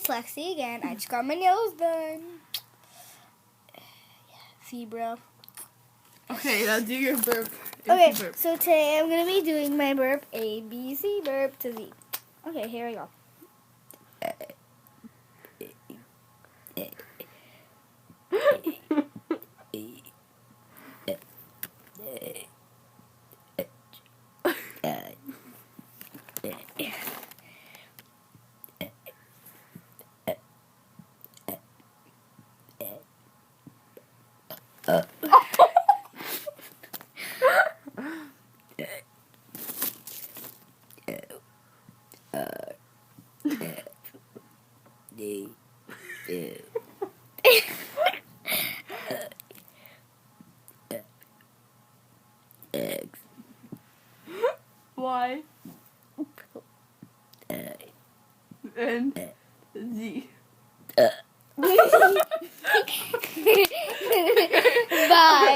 it's Lexi again. I just got my nails done. See, bro. Okay, now do your burp. Okay, Burp. so today I'm going to be doing my burp ABC burp to Z. Okay, here we go. Y and Z. Bye.